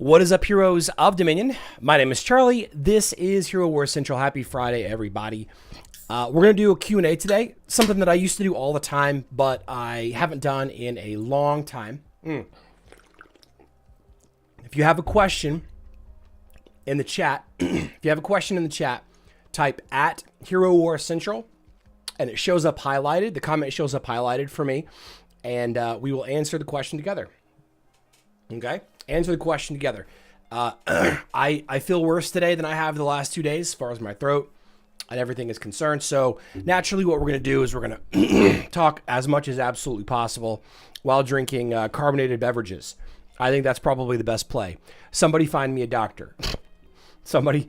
What is up, heroes of Dominion? My name is Charlie. This is Hero Wars Central. Happy Friday, everybody. We're going to do a Q&A today, something that I used to do all the time, but I haven't done in a long time. If you have a question in the chat, type at Hero Wars Central, and it shows up highlighted. The comment shows up highlighted for me, and we will answer the question together. Okay? Answer the question together. I feel worse today than I have the last 2 days as far as my throat and everything is concerned. So naturally what we're going to do is we're going to talk as much as absolutely possible while drinking carbonated beverages. I think that's probably the best play. Somebody find me a doctor. Somebody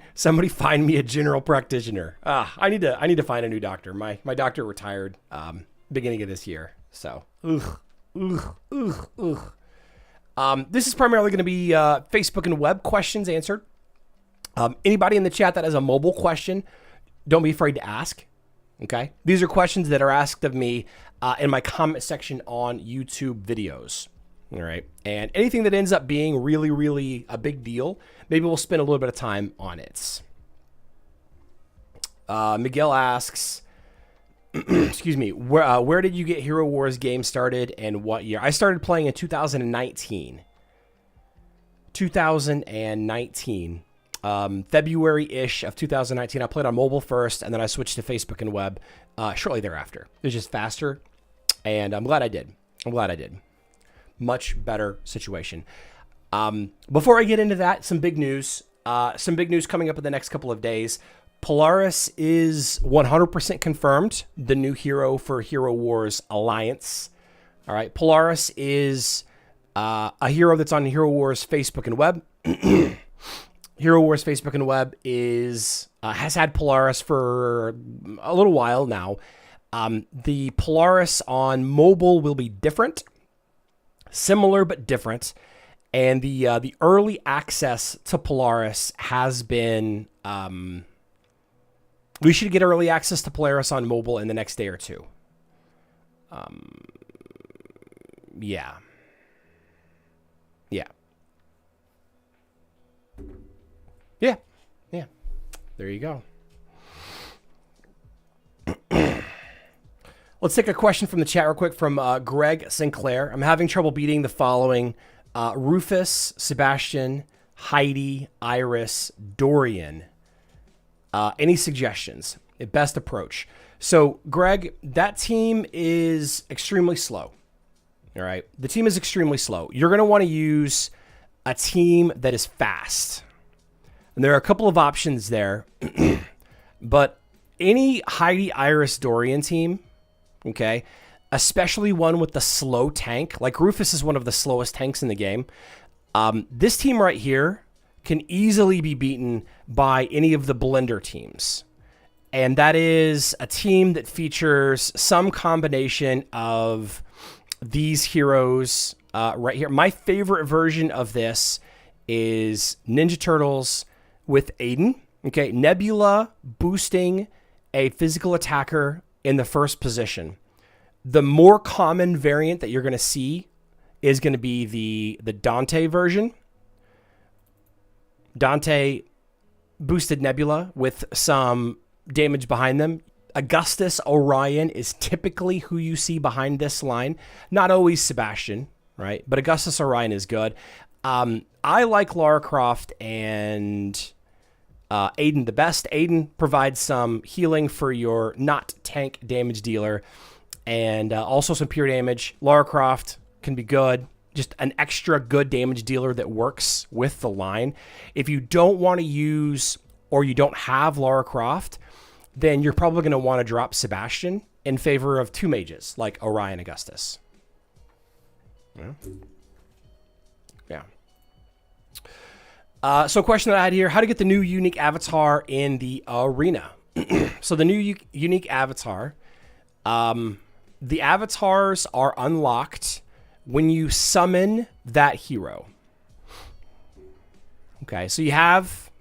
find me a general practitioner. I need to find a new doctor. My doctor retired beginning of this year. So this is primarily going to be Facebook and web questions answered. Anybody in the chat that has a mobile question, don't be afraid to ask. Okay, these are questions that are asked of me in my comment section on YouTube videos. All right, and anything that ends up being really, really a big deal, maybe we'll spend a little bit of time on it. Miguel asks, excuse me, where did you get Hero Wars game started and what year? I started playing in 2019. February-ish of 2019. I played on mobile first, and then I switched to Facebook and web shortly thereafter. It was just faster, and I'm glad I did. Much better situation. Before I get into that, some big news. Some big news coming up in the next couple of days. Polaris is 100% confirmed, the new hero for Hero Wars Alliance. All right, Polaris is a hero that's on Hero Wars Facebook and web. Hero Wars Facebook and web has had Polaris for a little while now. The Polaris on mobile will be different, similar but different, and the early access to Polaris has been. We should get early access to Polaris on mobile in the next day or two. Yeah. There you go. Let's take a question from the chat real quick from Greg Sinclair. I'm having trouble beating the following: Rufus, Sebastian, Heidi, Iris, Dorian. Any suggestions? Best approach. So, Greg, that team is extremely slow. All right. The team is extremely slow. You're going to want to use a team that is fast. And there are a couple of options there. But any Heidi, Iris, Dorian team, okay, especially one with the slow tank, like Rufus is one of the slowest tanks in the game. This team right here can easily be beaten by any of the blender teams. And that is a team that features some combination of these heroes right here. My favorite version of this is Ninja Turtles with Aiden. Okay, Nebula boosting a physical attacker in the first position. The more common variant that you're going to see is going to be the Dante version. Dante boosted Nebula with some damage behind them. Augustus Orion is typically who you see behind this line. Not always Sebastian, right? But Augustus Orion is good. I like Lara Croft and Aiden the best. Aiden provides some healing for your not tank damage dealer and also some pure damage. Lara Croft can be good. Just an extra good damage dealer that works with the line. If you don't want to use or you don't have Lara Croft, then you're probably going to want to drop Sebastian in favor of two mages like Orion Augustus. Yeah. So a question that I had here, how to get the new unique avatar in the arena. So the new unique avatar, the avatars are unlocked when you summon that hero. Okay, so you have,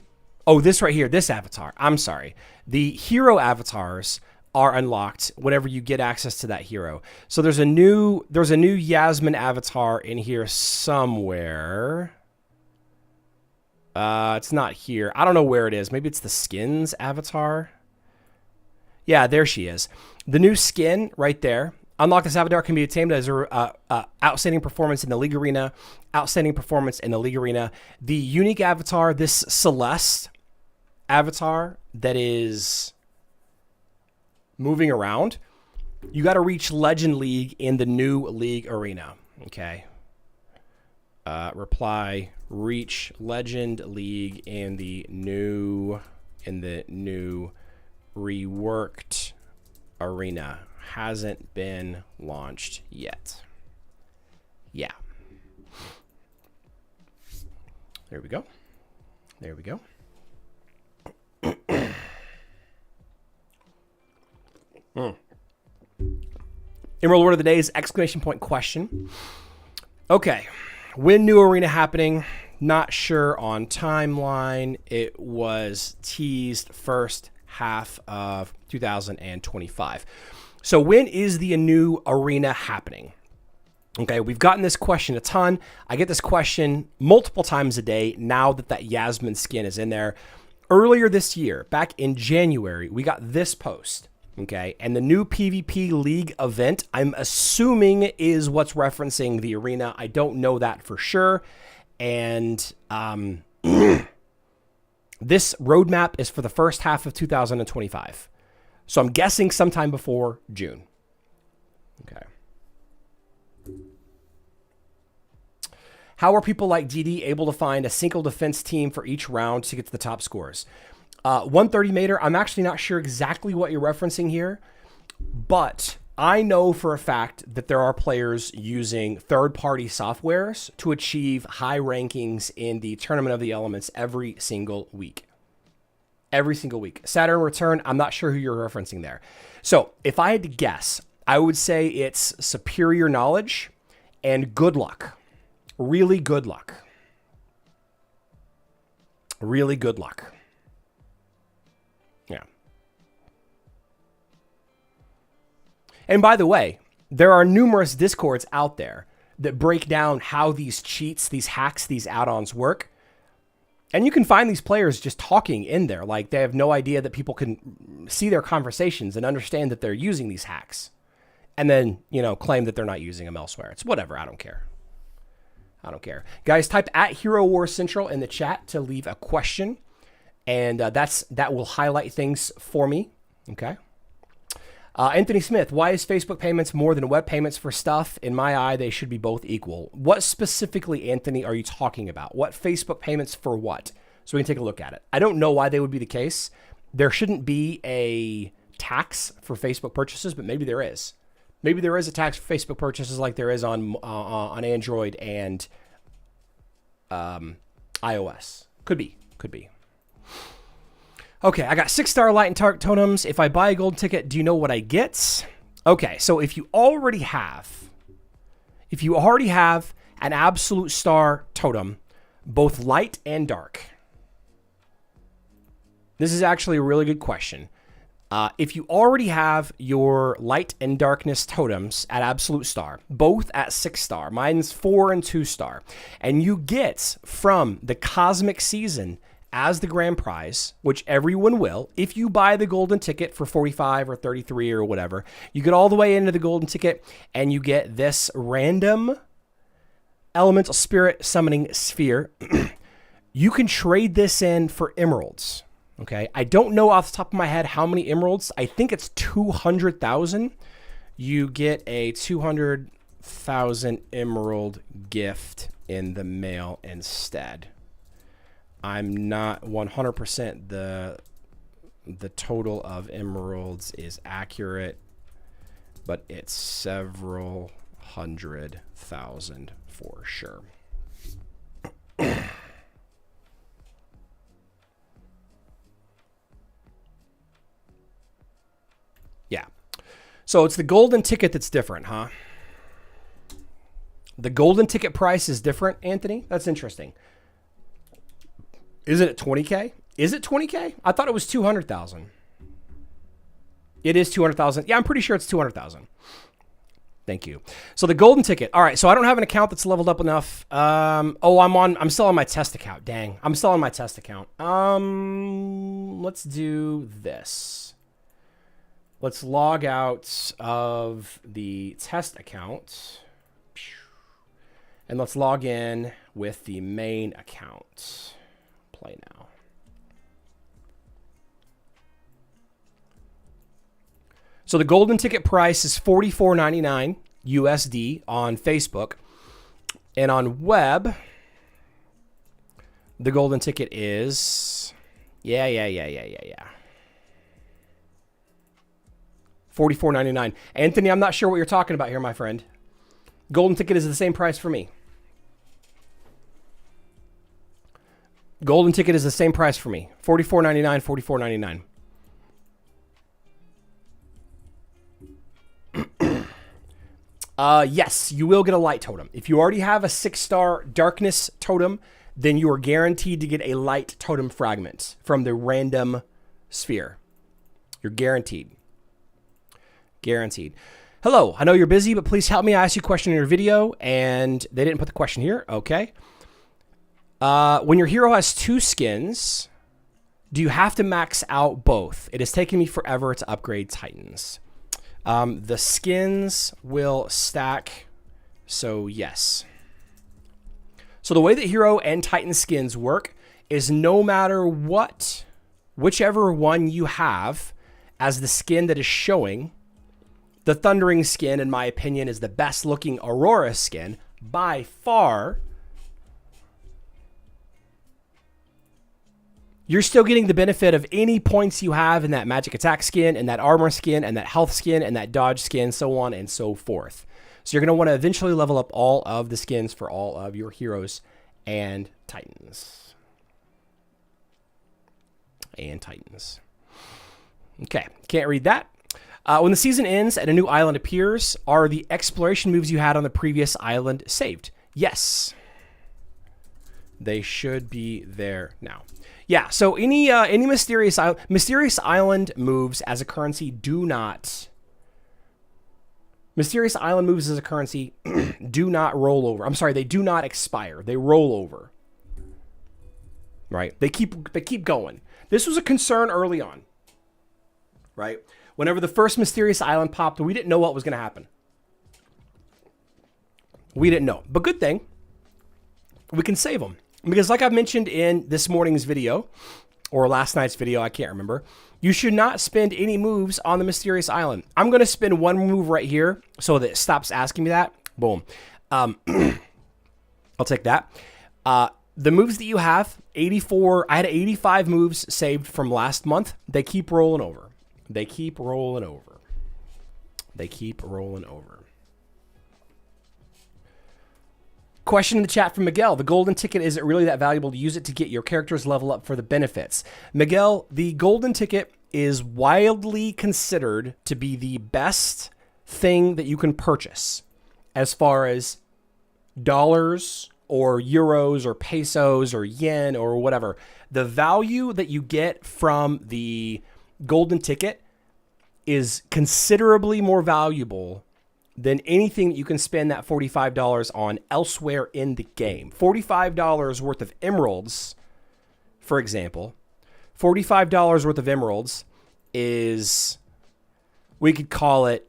this right here, this avatar. I'm sorry. The hero avatars are unlocked whenever you get access to that hero. So there's a new Yasmin avatar in here somewhere. It's not here. I don't know where it is. Maybe it's the skins avatar. Yeah, there she is. The new skin right there. Unlock this avatar can be obtained as outstanding performance in the League Arena. Outstanding performance in the League Arena. The unique avatar, this Celeste avatar that is moving around, you got to reach Legend League in the new League Arena. Okay. Reply, reach Legend League in the new reworked arena. Hasn't been launched yet. Yeah. There we go. There we go. Emerald word of the day is exclamation point question. Okay. When new arena happening? Not sure on timeline. It was teased first half of 2025. So when is the new arena happening? Okay, we've gotten this question a ton. I get this question multiple times a day now that Yasmin skin is in there. Earlier this year, back in January, we got this post. Okay, and the new PvP League event, I'm assuming, is what's referencing the arena. I don't know that for sure. And this roadmap is for the first half of 2025. So I'm guessing sometime before June. Okay. How are people like DD able to find a single defense team for each round to get to the top scores? 130 meter, I'm actually not sure exactly what you're referencing here, but I know for a fact that there are players using third-party softwares to achieve high rankings in the Tournament of the Elements every single week. Every single week. Saturn Return, I'm not sure who you're referencing there. So if I had to guess, I would say it's superior knowledge and good luck. Really good luck. Really good luck. Yeah. And by the way, there are numerous Discords out there that break down how these cheats, these hacks, these add-ons work. And you can find these players just talking in there. Like they have no idea that people can see their conversations and understand that they're using these hacks. And then, you know, claim that they're not using them elsewhere. It's whatever. I don't care. I don't care. Guys, type at Hero Wars Central in the chat to leave a question. And that will highlight things for me. Okay. Anthony Smith, why is Facebook payments more than web payments for stuff? In my eye, they should be both equal. What specifically, Anthony, are you talking about? What Facebook payments for what? So we can take a look at it. I don't know why they would be the case. There shouldn't be a tax for Facebook purchases, but maybe there is. Maybe there is a tax for Facebook purchases like there is on Android and iOS. Could be. Could be. Okay, I got 6-star light and target totems. If I buy a gold ticket, do you know what I get? Okay, so if you already have an absolute star totem, both light and dark. This is actually a really good question. If you already have your light and darkness totems at absolute star, both at 6-star, mine's 4 and 2-star, and you get from the cosmic season as the grand prize, which everyone will, if you buy the golden ticket for 45 or 33 or whatever, you get all the way into the golden ticket and you get this random elemental spirit summoning sphere. You can trade this in for emeralds. Okay. I don't know off the top of my head how many emeralds. I think it's 200,000. You get a 200,000 emerald gift in the mail instead. I'm not 100% the total of emeralds is accurate, but it's several 100,000 for sure. Yeah. So it's the golden ticket that's different, huh? The golden ticket price is different, Anthony? That's interesting. Is it at 20K? Is it 20K? I thought it was 200,000. It is 200,000. Yeah, I'm pretty sure it's 200,000. Thank you. So the golden ticket. All right. So I don't have an account that's leveled up enough. I'm still on my test account. Dang. I'm still on my test account. Let's do this. Let's log out of the test account. And let's log in with the main account. Play now. So the golden ticket price is $44.99 USD on Facebook. And on web, the golden ticket is, $44.99. Anthony, I'm not sure what you're talking about here, my friend. Golden ticket is the same price for me. Golden ticket is the same price for me. $44.99, $44.99. Yes, you will get a light totem. If you already have a 6-star darkness totem, then you are guaranteed to get a light totem fragment from the random sphere. You're guaranteed. Guaranteed. Hello, I know you're busy, but please help me. I asked you a question in your video, and they didn't put the question here. Okay. When your hero has 2 skins, do you have to max out both? It has taken me forever to upgrade Titans. The skins will stack, so yes. So the way that hero and Titan skins work is no matter what, whichever one you have as the skin that is showing, the Thundering skin, in my opinion, is the best looking Aurora skin by far. You're still getting the benefit of any points you have in that magic attack skin and that armor skin and that health skin and that dodge skin, so on and so forth. So you're going to want to eventually level up all of the skins for all of your heroes and Titans. Okay, can't read that. When the season ends and a new island appears, are the exploration moves you had on the previous island saved? Yes. They should be there now. Yeah, so any mysterious island moves as a currency do not. Mysterious island moves as a currency do not roll over. I'm sorry, they do not expire. They roll over. Right? They keep going. This was a concern early on. Right? Whenever the first mysterious island popped, we didn't know what was going to happen. We didn't know. But good thing, we can save them. Because like I've mentioned in this morning's video, or last night's video, I can't remember, you should not spend any moves on the mysterious island. I'm going to spend one move right here so that it stops asking me that. Boom. I'll take that. The moves that you have, 84, I had 85 moves saved from last month. They keep rolling over. They keep rolling over. They keep rolling over. Question in the chat from Miguel. The golden ticket, is it really that valuable to use it to get your characters level up for the benefits? Miguel, the golden ticket is widely considered to be the best thing that you can purchase as far as dollars or euros or pesos or yen or whatever. The value that you get from the golden ticket is considerably more valuable than anything that you can spend that $45 on elsewhere in the game. $45 worth of emeralds, for example, $45 worth of emeralds is, we could call it,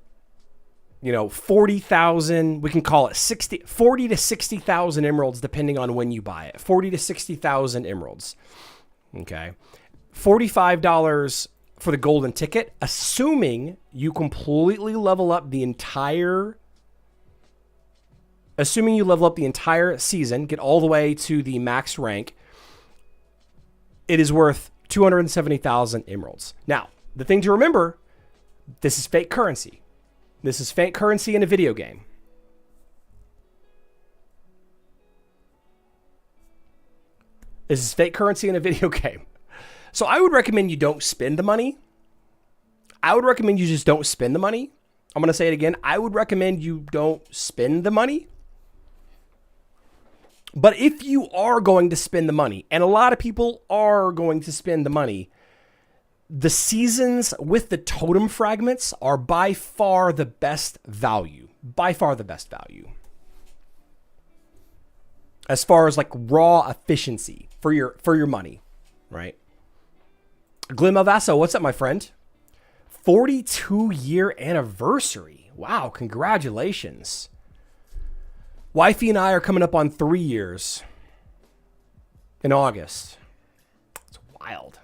40,000. We can call it 40 to 60,000 emeralds, depending on when you buy it. 40 to 60,000 emeralds. Okay. $45 for the golden ticket, assuming you completely level up the entire, season, get all the way to the max rank, it is worth 270,000 emeralds. Now, the thing to remember, this is fake currency. This is fake currency in a video game. This is fake currency in a video game. So I would recommend you don't spend the money. I would recommend you just don't spend the money. I'm going to say it again. I would recommend you don't spend the money. But if you are going to spend the money, and a lot of people are going to spend the money, the seasons with the totem fragments are by far the best value. By far the best value. As far as like raw efficiency for your money, right? Glenn Malvaso, what's up, my friend? 42-year anniversary. Wow, congratulations. Wifey and I are coming up on 3 years in August. It's wild.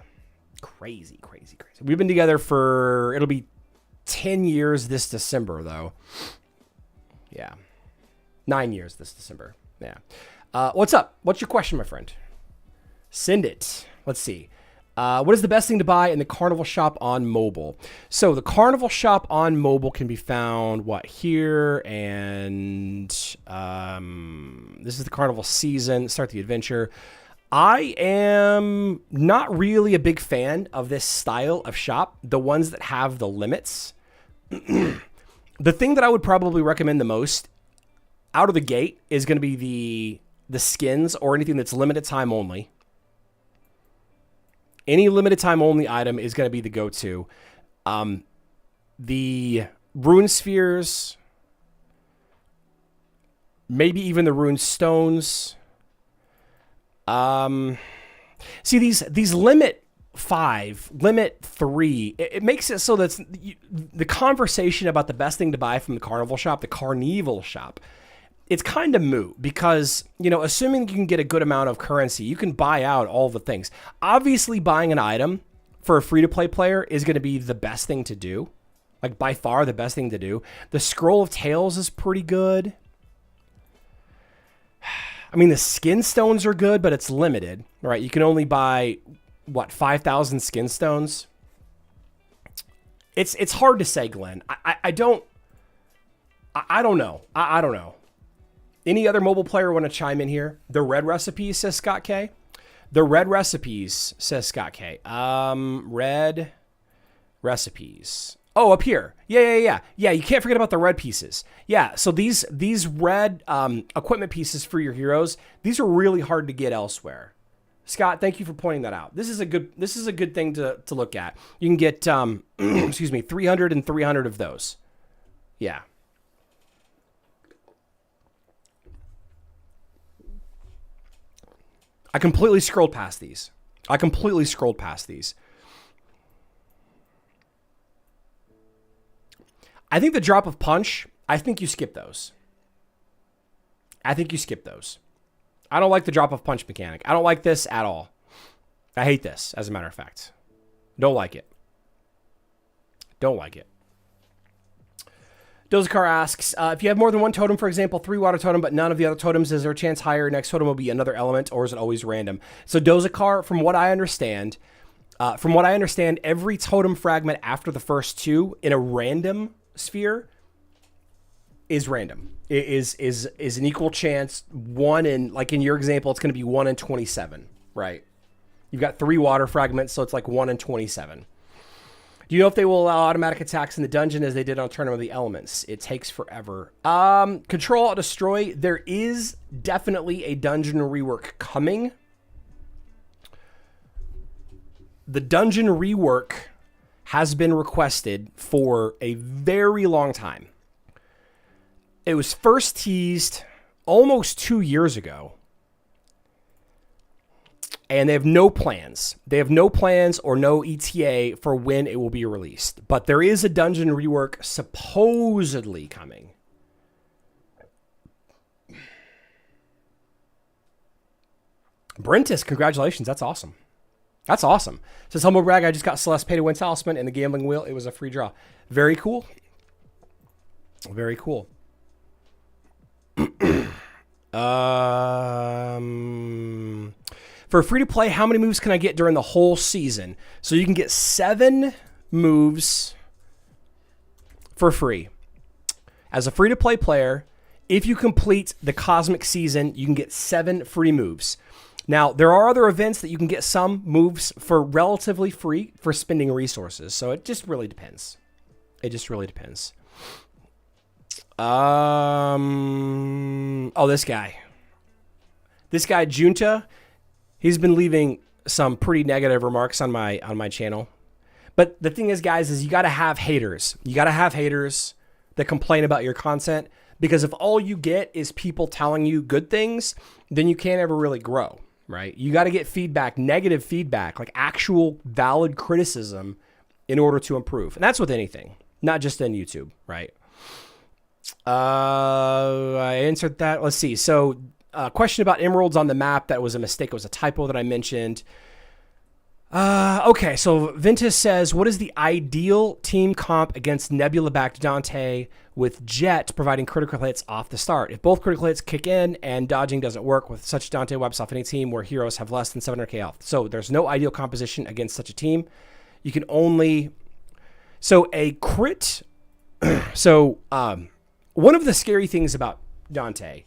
Crazy, crazy, crazy. We've been together for, it'll be 10 years this December, though. Yeah. 9 years this December. Yeah. What's up? What's your question, my friend? Send it. Let's see. What is the best thing to buy in the Carnival Shop on mobile? So the Carnival Shop on mobile can be found, here? And this is the Carnival season. Start the adventure. I am not really a big fan of this style of shop, the ones that have the limits. The thing that I would probably recommend the most out of the gate is going to be the skins or anything that's limited time only. Any limited time only item is going to be the go-to. The rune spheres, maybe even the rune stones. See, these limit 5, limit 3, it makes it so that the conversation about the best thing to buy from the Carnival Shop, the Carnival Shop, it's kind of moot because, assuming you can get a good amount of currency, you can buy out all the things. Obviously, buying an item for a free-to-play player is going to be the best thing to do. Like, by far the best thing to do. The Scroll of Tales is pretty good. I mean, the skin stones are good, but it's limited, right? You can only buy, 5,000 skin stones? It's hard to say, Glenn. I don't know. I don't know. Any other mobile player want to chime in here? The red recipes, says Scott K. The red recipes, says Scott K. Red recipes. Oh, up here. Yeah. Yeah, you can't forget about the red pieces. Yeah, so these red equipment pieces for your heroes, these are really hard to get elsewhere. Scott, thank you for pointing that out. This is a good thing to look at. You can get 300 and 300 of those. Yeah. I completely scrolled past these. I think the drop of punch, I think you skip those. I don't like the drop of punch mechanic. I don't like this at all. I hate this, as a matter of fact. Don't like it. Dozakar asks, if you have more than one totem, for example, 3 water totem, but none of the other totems, is there a chance higher next totem will be another element, or is it always random? So Dozakar, from what I understand, every totem fragment after the first 2 in a random sphere is random. It is an equal chance. 1 in, like in your example, it's going to be 1 in 27, right? You've got 3 water fragments, so it's like 1 in 27. Do you know if they will allow automatic attacks in the dungeon as they did on Tournament of the Elements? It takes forever. Control Alt Destroy. There is definitely a dungeon rework coming. The dungeon rework has been requested for a very long time. It was first teased almost 2 years ago. And they have no plans. They have no plans or no ETA for when it will be released. But there is a dungeon rework supposedly coming. Brentis, congratulations. That's awesome. Says, humble brag, I just got Celeste Pay to Win Talisman and the Gambling Wheel. It was a free draw. Very cool. For free to play, how many moves can I get during the whole season? So you can get 7 moves for free. As a free to play player, if you complete the Cosmic Season, you can get 7 free moves. Now, there are other events that you can get some moves for relatively free for spending resources. So it just really depends. Oh, this guy, Junta. He's been leaving some pretty negative remarks on my channel. But the thing is, guys, is you got to have haters. You got to have haters that complain about your content, because if all you get is people telling you good things, then you can't ever really grow, right? You got to get feedback, negative feedback, like actual valid criticism in order to improve. And that's with anything, not just in YouTube, right? I answered that. Let's see. So question about emeralds on the map. That was a mistake. It was a typo that I mentioned. Okay, so Ventus says, what is the ideal team comp against Nebula-backed Dante with Jet providing critical hits off the start? If both critical hits kick in and dodging doesn't work, with such Dante wipes off any team where heroes have less than 700k health. So there's no ideal composition against such a team. You can only... So a crit... So one of the scary things about Dante...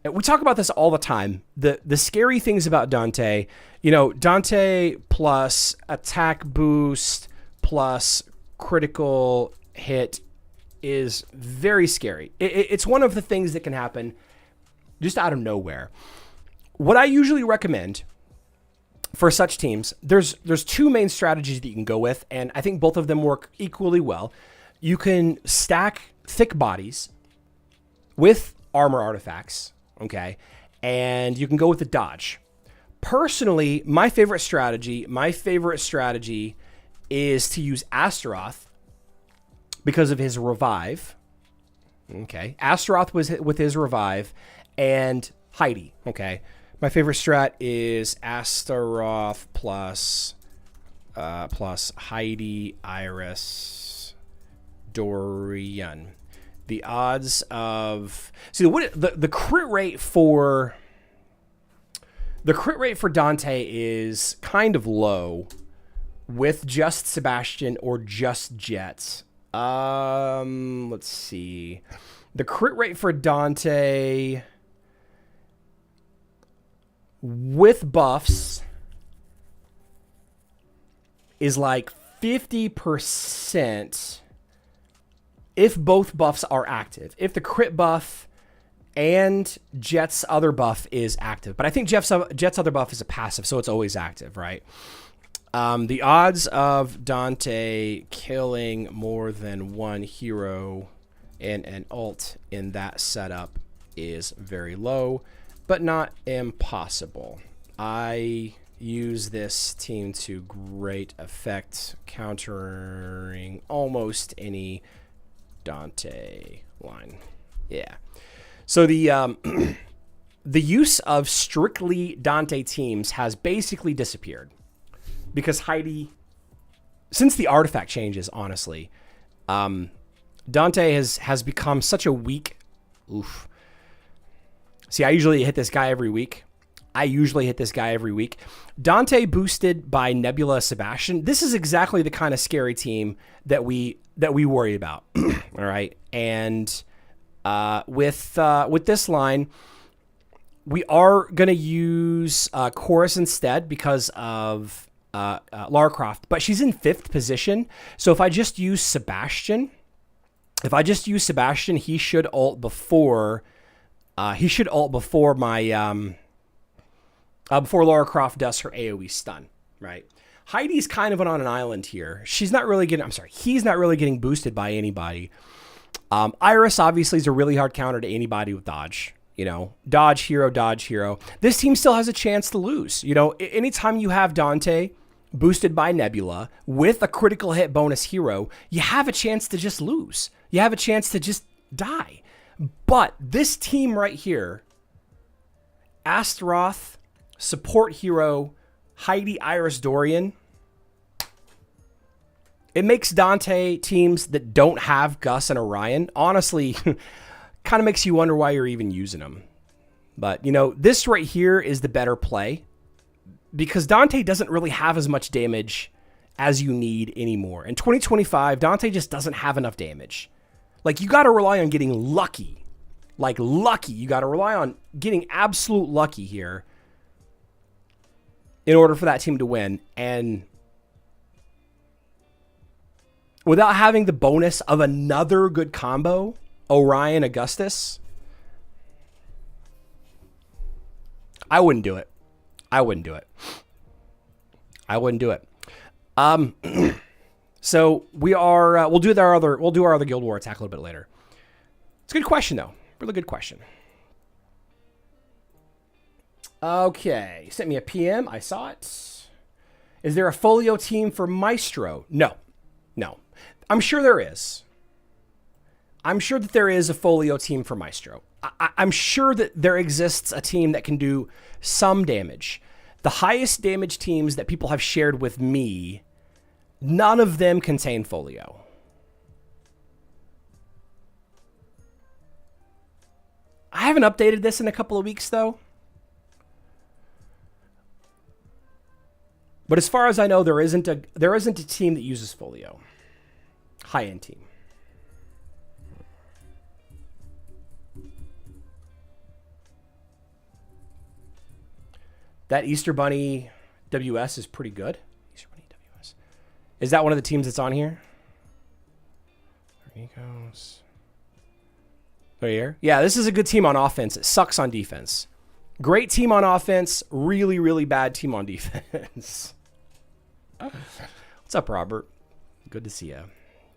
We talk about this all the time. The scary things about Dante, you know, Dante plus attack boost plus critical hit is very scary. It's one of the things that can happen just out of nowhere. What I usually recommend for such teams, there's two main strategies that you can go with, and I think both of them work equally well. You can stack thick bodies with armor artifacts. Okay, and you can go with the dodge. Personally, my favorite strategy is to use Astaroth because of his revive. Okay, Astaroth was with his revive, and Heidi. Okay, my favorite strat is Astaroth plus Heidi, Iris, Dorian. The odds of the crit rate for Dante is kind of low with just Sebastian or just Jets. Let's see. The crit rate for Dante with buffs is like 50%. If both buffs are active, if the crit buff and Jet's other buff is active, but I think Jet's other buff is a passive, so it's always active, right? The odds of Dante killing more than one hero in an ult in that setup is very low, but not impossible. I use this team to great effect, countering almost any Dante line. Yeah. So the the use of strictly Dante teams has basically disappeared because Heidi, since the artifact changes, honestly, Dante has become such a weak... Oof. See, I usually hit this guy every week. Dante boosted by Nebula Sebastian. This is exactly the kind of scary team that we worry about. All right. And with this line, we are going to use Chorus instead because of Lara Croft, but she's in 5th position. So if I just use Sebastian, he should ult before before Lara Croft does her AoE stun, right? Heidi's kind of on an island here. He's not really getting boosted by anybody. Iris obviously is a really hard counter to anybody with dodge. You know, dodge hero. This team still has a chance to lose. You know, anytime you have Dante boosted by Nebula with a critical hit bonus hero, you have a chance to just lose. You have a chance to just die. But this team right here, Astaroth, support hero, Heidi, Iris, Dorian, it makes Dante teams that don't have Gus and Orion, honestly, kind of makes you wonder why you're even using them. But, you know, this right here is the better play because Dante doesn't really have as much damage as you need anymore. In 2025, Dante just doesn't have enough damage. Like, you got to rely on getting lucky. Like, lucky. You got to rely on getting absolute lucky here in order for that team to win. And without having the bonus of another good combo, Orion, Augustus, I wouldn't do it. So we are. We'll do our other Guild War attack a little bit later. It's a good question though. Really good question. Okay, sent me a PM. I saw it. Is there a folio team for Maestro? No. I'm sure there is. I'm sure that there is a folio team for Maestro. I'm sure that there exists a team that can do some damage. The highest damage teams that people have shared with me, none of them contain folio. I haven't updated this in a couple of weeks though. But as far as I know, there isn't a team that uses folio. High-end team. That Easter Bunny WS is pretty good. Easter Bunny WS. Is that one of the teams that's on here? There he goes. Right here. Yeah, this is a good team on offense. It sucks on defense. Great team on offense. Really, really bad team on defense. What's up, Robert? Good to see you.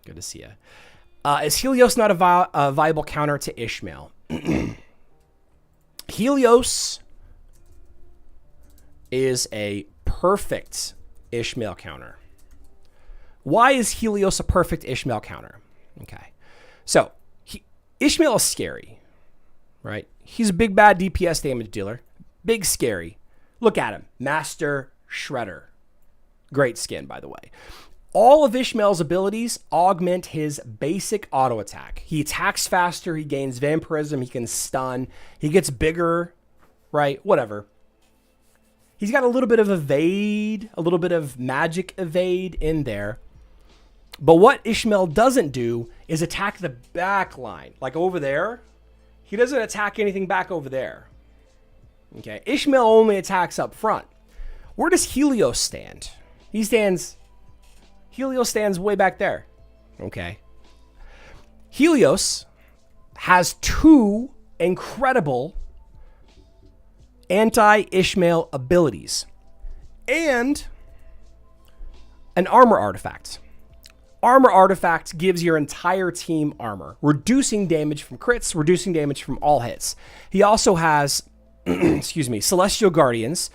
Good to see you. Is Helios not a viable counter to Ishmael? Helios is a perfect Ishmael counter. Why is Helios a perfect Ishmael counter? Okay. So, Ishmael is scary, right? He's a big, bad DPS damage dealer. Big, scary. Look at him. Master Shredder. Great skin, by the way. All of Ishmael's abilities augment his basic auto attack. He attacks faster. He gains vampirism. He can stun. He gets bigger, right? Whatever. He's got a little bit of evade, a little bit of magic evade in there. But what Ishmael doesn't do is attack the back line. Like over there, he doesn't attack anything back over there. Okay, Ishmael only attacks up front. Where does Helios stand? Helios stands way back there. Okay. Helios has two incredible anti-Ishmael abilities and an armor artifact. Armor artifact gives your entire team armor, reducing damage from crits, reducing damage from all hits. He also has, Celestial Guardians,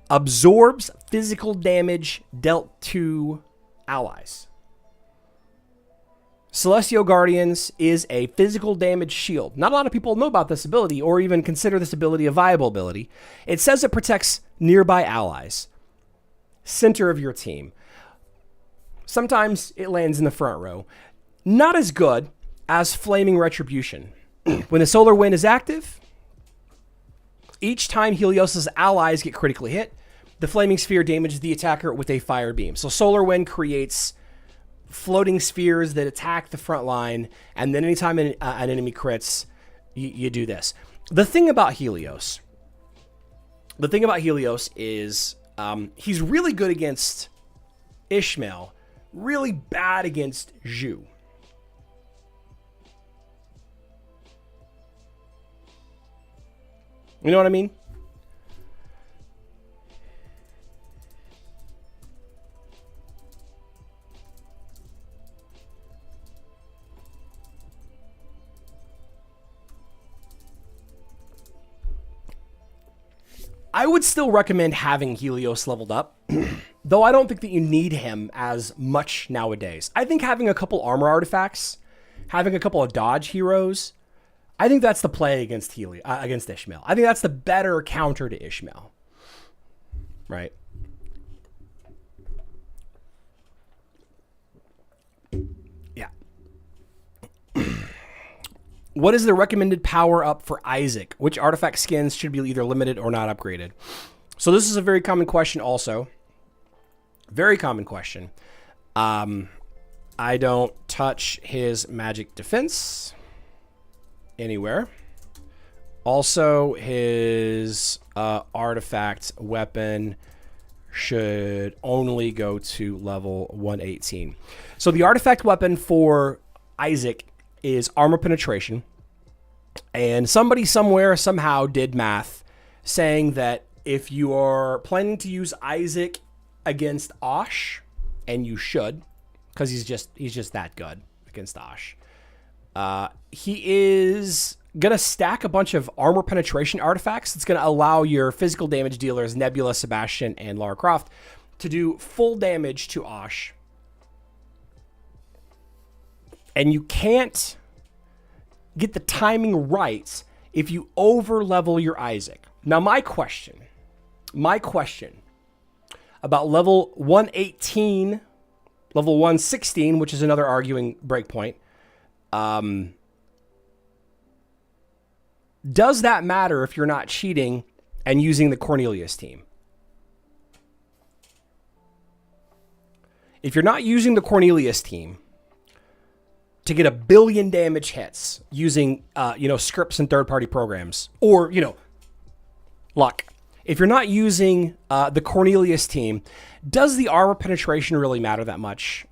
absorbs physical damage dealt to allies. Celestial Guardians is a physical damage shield. Not a lot of people know about this ability or even consider this ability a viable ability. It says it protects nearby allies. Center of your team. Sometimes it lands in the front row. Not as good as Flaming Retribution. When the Solar Wind is active, each time Helios' allies get critically hit, the Flaming Sphere damages the attacker with a fire beam. So Solar Wind creates floating spheres that attack the front line, and then anytime an enemy crits, you do this. The thing about Helios is he's really good against Ishmael, really bad against Zhu. You know what I mean? I would still recommend having Helios leveled up, though I don't think that you need him as much nowadays. I think having a couple armor artifacts, having a couple of dodge heroes, I think that's the play against against Ishmael. I think that's the better counter to Ishmael, right? Yeah. What is the recommended power up for Isaac? Which artifact skins should be either limited or not upgraded? So this is a very common question also. Very common question. I don't touch his magic defense anywhere. Also, his artifact weapon should only go to level 118. So the artifact weapon for Isaac is armor penetration. And somebody somewhere somehow did math saying that if you are planning to use Isaac against Osh, and you should, because he's just that good against Osh. He is going to stack a bunch of armor penetration artifacts. It's going to allow your physical damage dealers, Nebula, Sebastian, and Lara Croft, to do full damage to Osh. And you can't get the timing right if you over-level your Isaac. Now, my question about level 118, level 116, which is another arguing breakpoint, does that matter if you're not cheating and using the Cornelius team? If you're not using the Cornelius team to get 1 billion damage hits using, scripts and third-party programs, or, luck. If you're not using the Cornelius team, does the armor penetration really matter that much?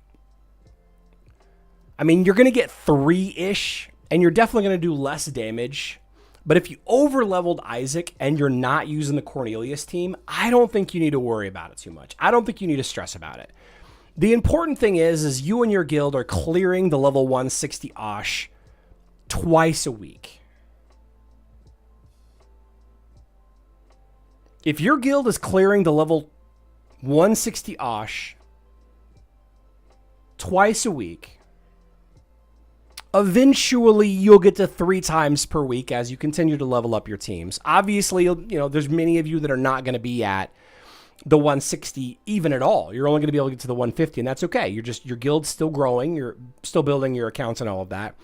I mean, you're going to get 3-ish, and you're definitely going to do less damage. But if you over-leveled Isaac and you're not using the Cornelius team, I don't think you need to worry about it too much. I don't think you need to stress about it. The important thing is you and your guild are clearing the level 160 Osh twice a week. If your guild is clearing the level 160 Osh twice a week, eventually you'll get to 3 times per week as you continue to level up your teams. Obviously, there's many of you that are not going to be at the 160 even at all. You're only going to be able to get to the 150, and that's okay. Your guild's still growing. You're still building your accounts and all of that.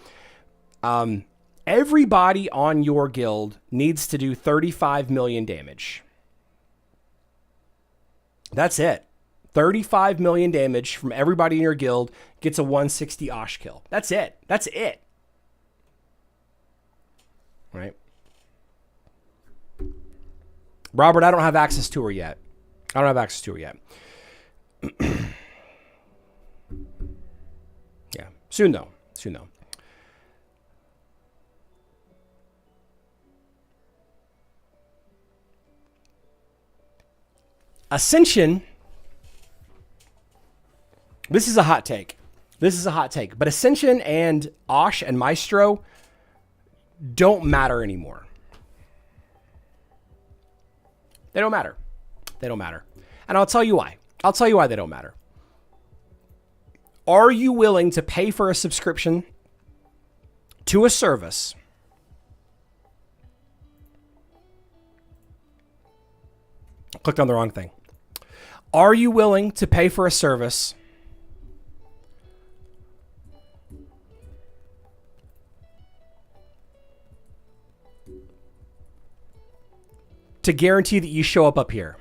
Everybody on your guild needs to do 35 million damage. That's it. 35 million damage from everybody in your guild gets a 160 Osh kill. That's it. That's it. Right? Robert, I don't have access to her yet. Yeah. Soon though. Ascension. This is a hot take. But Ascension and Osh and Maestro don't matter anymore. They don't matter. And I'll tell you why. They don't matter. Are you willing to pay for a subscription to a service clicked on the wrong thing. Are you willing to pay for a service to guarantee that you show up here?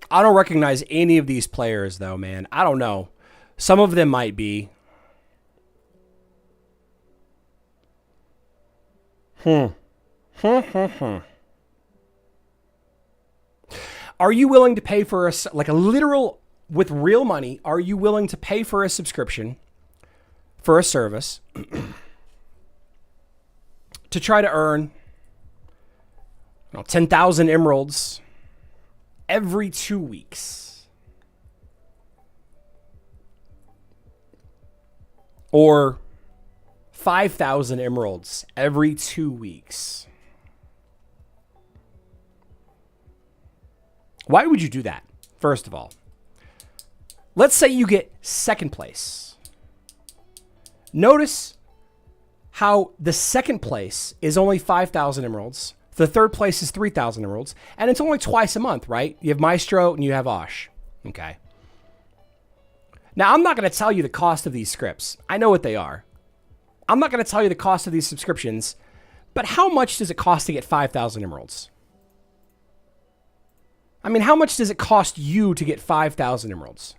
I don't recognize any of these players, though, man. I don't know. Some of them might be. Are you willing to pay for a literal, with real money, are you willing to pay for a subscription for a service to try to earn 10,000 emeralds every 2 weeks? Or 5,000 emeralds every 2 weeks? Why would you do that? First of all, let's say you get second place. Notice how the second place is only 5,000 emeralds. The third place is 3,000 emeralds. And it's only twice a month, right? You have Maestro and you have Osh. Okay. Now, I'm not going to tell you the cost of these scripts. I know what they are. I'm not going to tell you the cost of these subscriptions. But how much does it cost to get 5,000 emeralds? I mean, how much does it cost you to get 5,000 emeralds?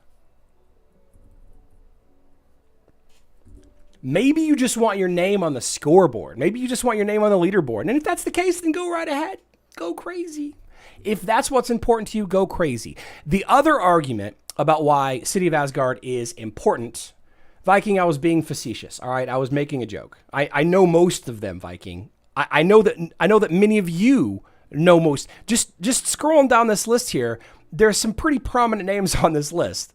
Maybe you just want your name on the scoreboard. Maybe you just want your name on the leaderboard. And if that's the case, then go right ahead. Go crazy. If that's what's important to you, go crazy. The other argument about why City of Asgard is important, Viking, I was being facetious. All right, I was making a joke. I know most of them, Viking. I know that many of you No most. Just scrolling down this list here, there's some pretty prominent names on this list,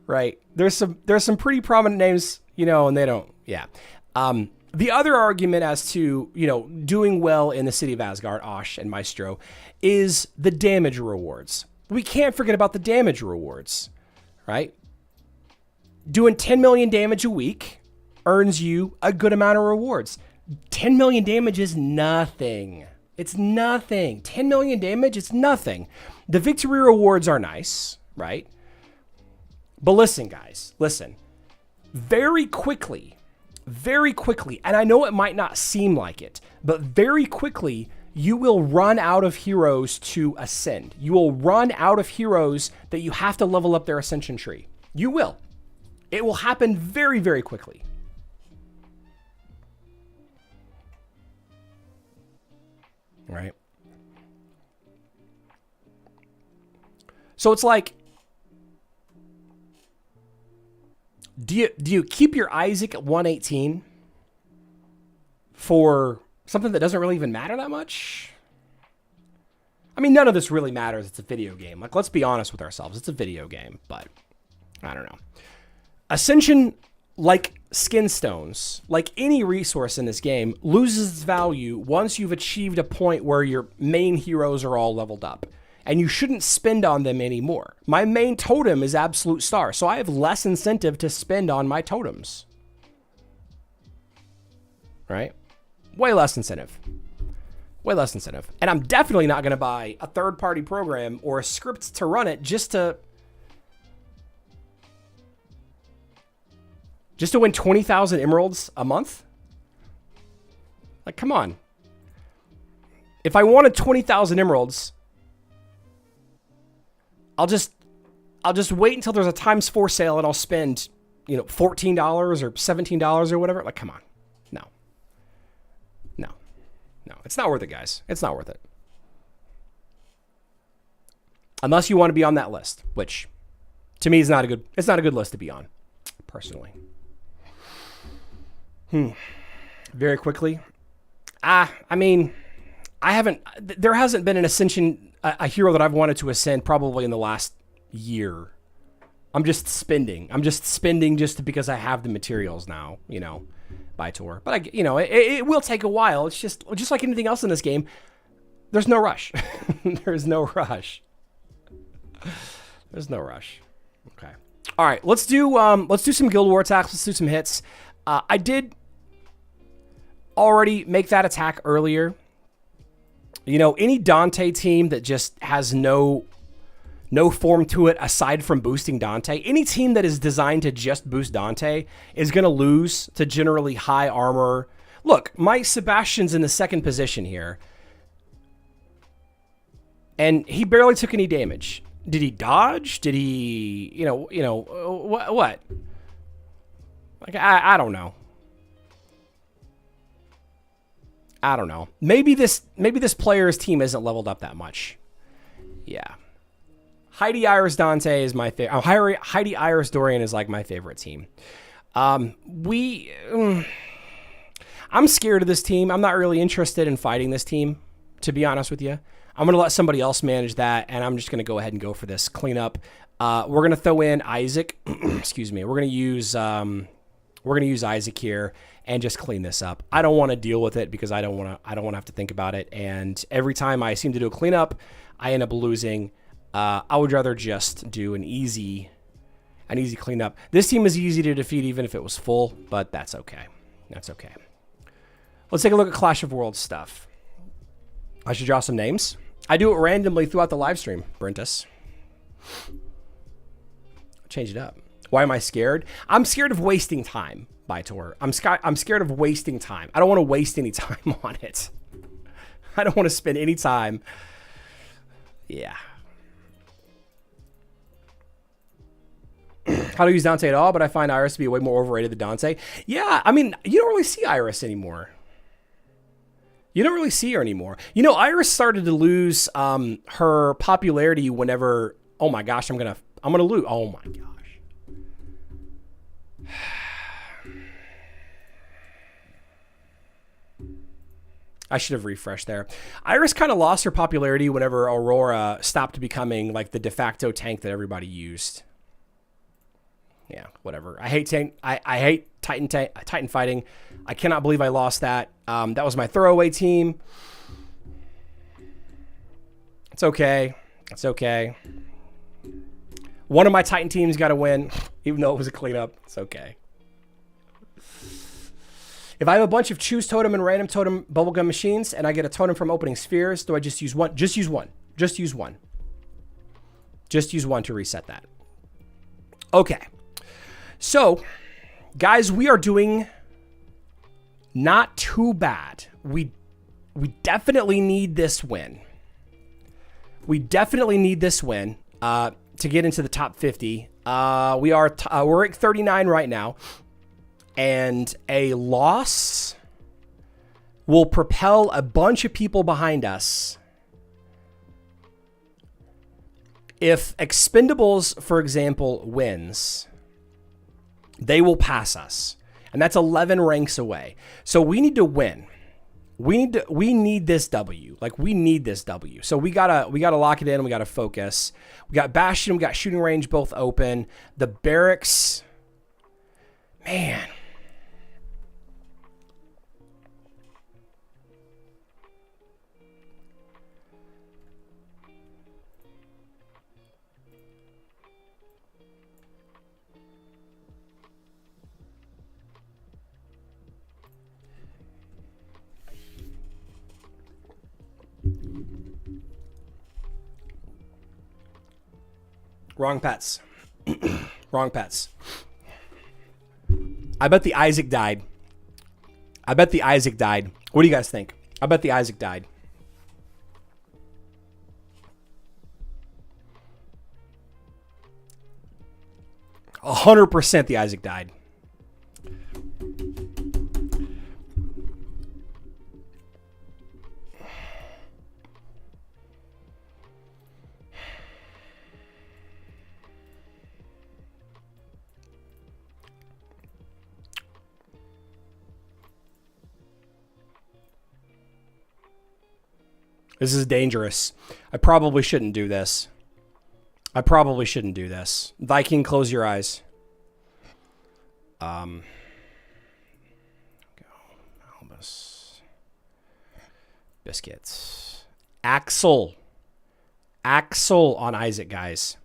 right? There's some pretty prominent names, you know, and they don't. Yeah. The other argument as to, you know, doing well in the city of Asgard, Osh and Maestro, is the damage rewards. We can't forget about the damage rewards, right? Doing 10 million damage a week earns you a good amount of rewards. 10 million damage is nothing. It's nothing. 10 million damage, it's nothing. The victory rewards are nice, right? But listen, guys, listen. Very quickly, and I know it might not seem like it, but very quickly, you will run out of heroes to ascend. You will run out of heroes that you have to level up their ascension tree. You will. It will happen very, very quickly. Right? So it's like, do you keep your Isaac at 118 for something that doesn't really even matter that much? I mean, none of this really matters. It's a video game. Like, let's be honest with ourselves. It's a video game, but I don't know. Ascension, like skin stones, like any resource in this game, loses its value once you've achieved a point where your main heroes are all leveled up. And you shouldn't spend on them anymore. My main totem is absolute star, so I have less incentive to spend on my totems. Right? Way less incentive. Way less incentive. And I'm definitely not going to buy a third-party program or a script to run it just to win 20,000 emeralds a month? Like, come on. If I wanted 20,000 emeralds, I'll just wait until there's a ×4 sale and I'll spend, you know, $14 or $17 or whatever. Like, come on. No, it's not worth it, guys. It's not worth it. Unless you want to be on that list, which to me is not a good list to be on, personally. Very quickly. I mean, there hasn't been an ascension, a hero that I've wanted to ascend probably in the last year. I'm just spending just because I have the materials now, you know, by tour. But it will take a while. It's just like anything else in this game. There's no rush. There's no rush. There's no rush. Okay. All right. Let's do some Guild War attacks. Let's do some hits. I did already make that attack earlier. You know, any Dante team that just has no form to it aside from boosting Dante, any team that is designed to just boost Dante is going to lose to generally high armor. Look, my Sebastian's in the second position here, and he barely took any damage. Did he dodge? Did he, what? Like, I don't know. I don't know. Maybe this player's team isn't leveled up that much. Yeah. Heidi Iris Dante is my favorite. Heidi Iris Dorian is like my favorite team. I'm scared of this team. I'm not really interested in fighting this team, to be honest with you. I'm going to let somebody else manage that, and I'm just going to go ahead and go for this cleanup. We're going to throw in Isaac. Excuse me. We're going to use Isaac here and just clean this up. I don't want to deal with it because I don't want to have to think about it. And every time I seem to do a cleanup, I end up losing. I would rather just do an easy cleanup. This team is easy to defeat even if it was full, but that's okay. That's okay. Let's take a look at Clash of Worlds stuff. I should draw some names. I do it randomly throughout the live stream, Brentus. Change it up. Why am I scared? I'm scared of wasting time, Bytor. I'm scared of wasting time. I don't want to waste any time on it. I don't want to spend any time. Yeah. I don't use Dante at all, but I find Iris to be way more overrated than Dante. Yeah, I mean, you don't really see Iris anymore. You don't really see her anymore. You know, Iris started to lose her popularity whenever. Oh my gosh, I'm gonna lose. Oh my gosh. I should have refreshed there. Iris kind of lost her popularity whenever Aurora stopped becoming like the de facto tank that everybody used. Yeah, whatever. I hate I hate Titan fighting. I cannot believe I lost that. That was my throwaway team. It's okay. It's okay. One of my Titan teams got to win, even though it was a cleanup. It's okay. If I have a bunch of choose totem and random totem bubblegum machines and I get a totem from opening spheres, do I just use one? Just use one. Just use one. Just use one to reset that. Okay. So, guys, we are doing not too bad. We definitely need this win. We definitely need this win to get into the top 50. We're at 39 right now. And a loss will propel a bunch of people behind us. If Expendables, for example, wins, they will pass us. And that's 11 ranks away. So we need to win. We need this W. Like, we need this W. So we gotta lock it in. We gotta focus. We got Bastion. We got shooting range both open. The barracks, man. Wrong pets. Wrong pets. I bet the Isaac died. I bet the Isaac died. What do you guys think? I bet the Isaac died. A 100% the Isaac died. This is dangerous. I probably shouldn't do this. I probably shouldn't do this. Viking, close your eyes. Go. Albus. Biscuits. Axel. Axel on Isaac, guys.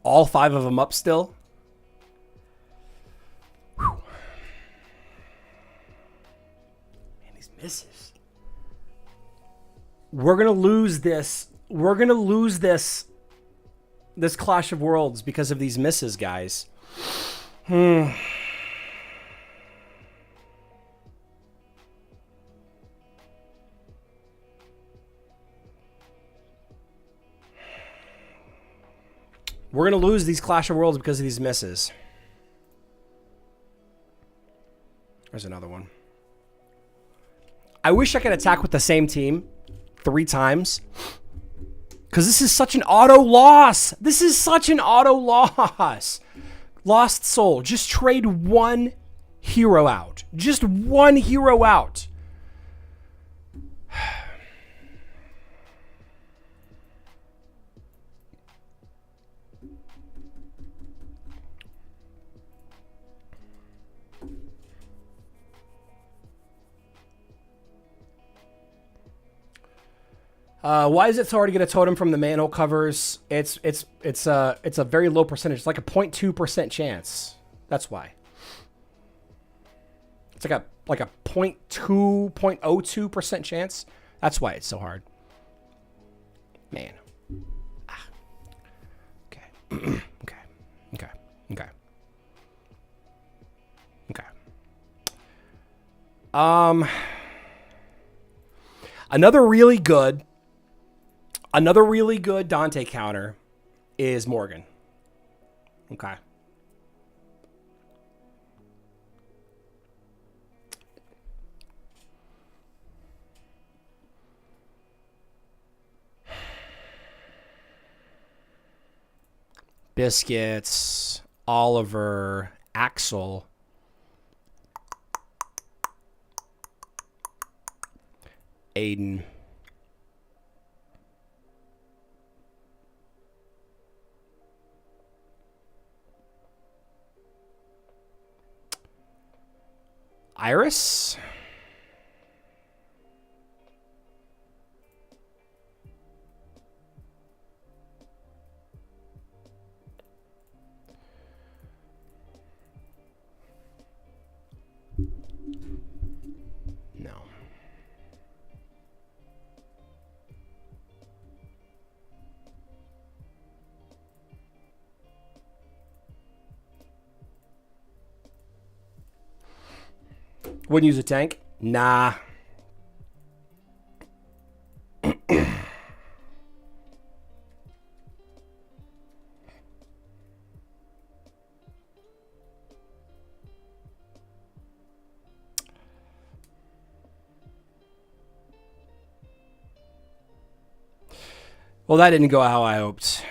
All 5 of them up still. Whew. Man, these misses. We're going to lose this. We're going to lose this Clash of Worlds because of these misses, guys. We're going to lose these Clash of Worlds because of these misses. There's another one. I wish I could attack with the same team 3 times. Because this is such an auto loss. This is such an auto loss. Lost Soul. Just trade one hero out. Just one hero out. Why is it so hard to get a totem from the manhole covers? It's a very low percentage. It's like a 0.2% chance. That's why. It's like a 0.02% chance. That's why it's so hard. Man. Okay. Okay. Okay. Okay. Another really good Dante counter is Morgan. Okay. Biscuits, Oliver, Axel, Aiden. Iris? No. Wouldn't use a tank? Nah. Well, that didn't go how I hoped.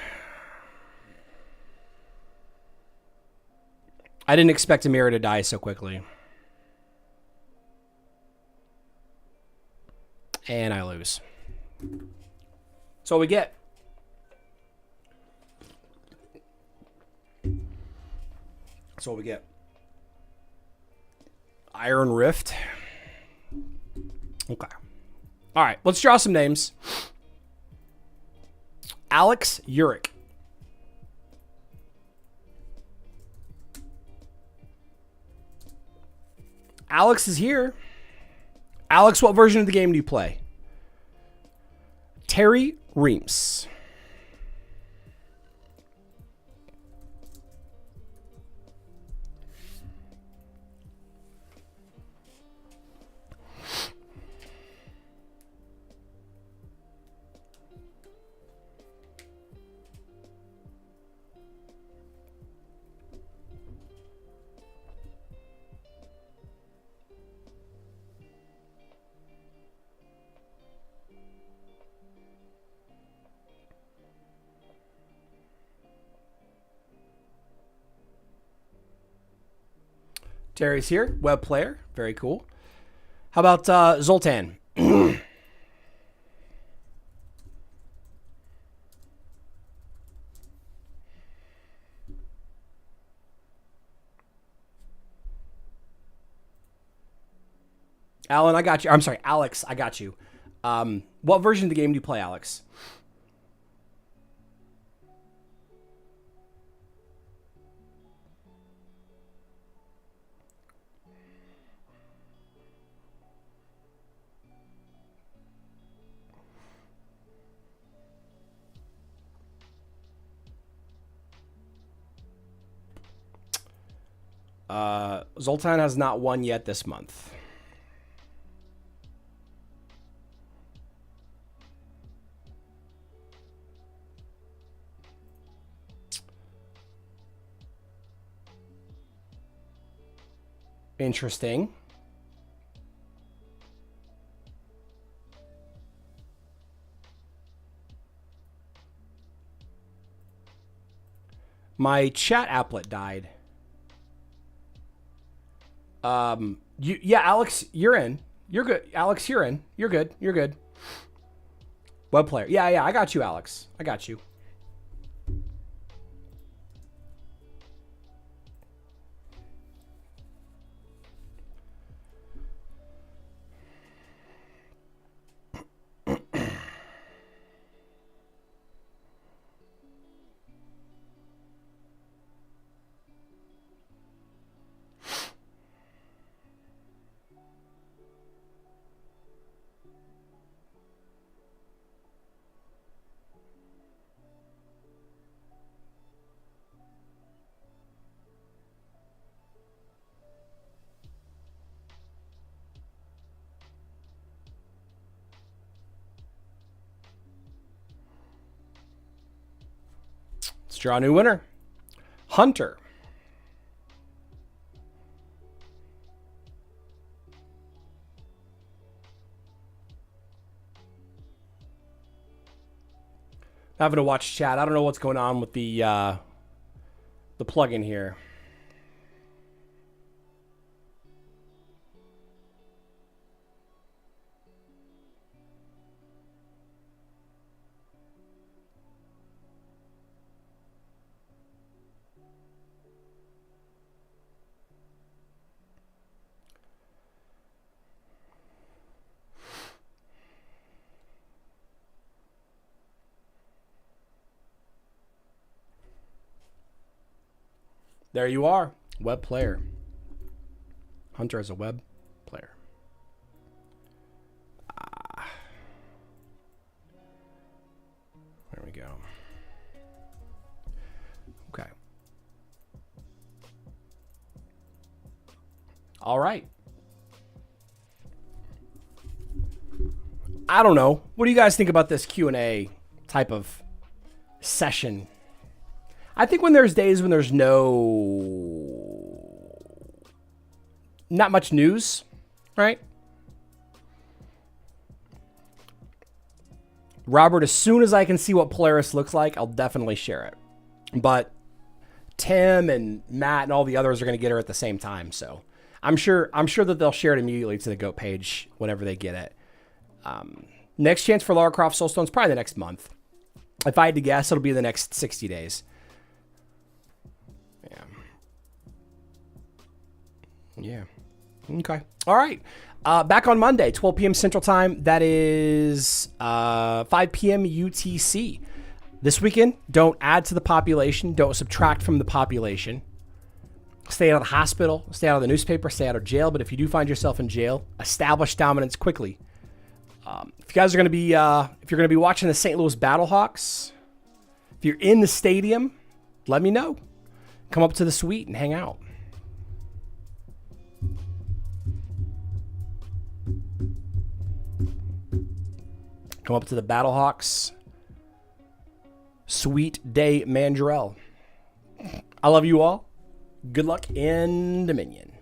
I didn't expect Amira to die so quickly. And I lose. That's all we get. That's all we get. Iron Rift. Okay. All right, let's draw some names. Alex Uric. Alex is here. Alex, what version of the game do you play? Terry Reams. Terry's here. Web player. Very cool. How about Zoltan? Alan, I got you. I'm sorry, Alex, I got you. What version of the game do you play, Alex? Zoltan has not won yet this month. Interesting. My chat applet died. Yeah, Alex, you're in. You're good. Alex, you're in. You're good. You're good. Web player. Yeah, I got you, Alex. I got you. draw a new winner. Hunter. Having to watch chat. I don't know what's going on with the plugin here. There you are, web player. Hunter is a web player. There we go. Okay. All right. I don't know. What do you guys think about this Q&A type of session? I think when there's days when there's not much news, right? Robert, as soon as I can see what Polaris looks like, I'll definitely share it. But Tim and Matt and all the others are going to get her at the same time, so I'm sure that they'll share it immediately to the GOAT page whenever they get it. Next chance for Lara Croft Soulstone's probably the next month. If I had to guess, it'll be the next 60 days. Yeah. Okay. All right. Back on Monday, 12 p.m. Central Time. That is 5 p.m. UTC. This weekend, don't add to the population. Don't subtract from the population. Stay out of the hospital. Stay out of the newspaper. Stay out of jail. But if you do find yourself in jail, establish dominance quickly. If you guys are going to be, if you're going to be watching the St. Louis Battlehawks, if you're in the stadium, let me know. Come up to the suite and hang out. Come up to the Battlehawks Sweet Day Mandrell. I love you all. Good luck in Dominion.